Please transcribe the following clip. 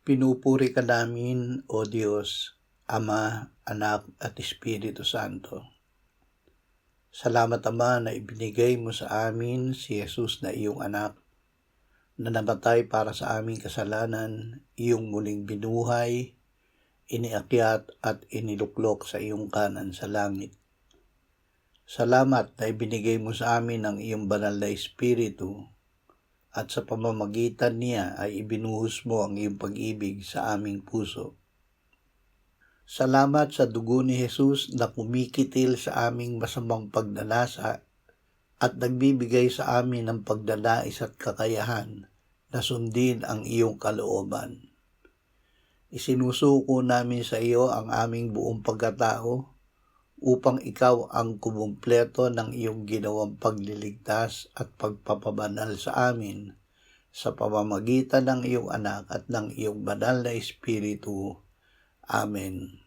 Pinupuri ka namin, O Diyos, Ama, Anak at Espiritu Santo. Salamat, Ama, na ibinigay mo sa amin si Jesus na iyong anak, na namatay para sa aming kasalanan, iyong muling binuhay, iniakyat at iniluklok sa iyong kanan sa langit. Salamat na ibinigay mo sa amin ang iyong banal na Espiritu, at sa pamamagitan niya ay ibinuhos mo ang iyong pag-ibig sa aming puso. Salamat sa dugo ni Jesus na kumikitil sa aming masamang pagdalasa at nagbibigay sa amin ng pagdadais at kakayahan na sundin ang iyong kalooban. Isinusuko namin sa iyo ang aming buong pagkatao upang ikaw ang kumumpleto ng iyong ginawang pagliligtas at pagpapabanal sa amin sa pamamagitan ng iyong anak at ng iyong banal na Espiritu. Amen.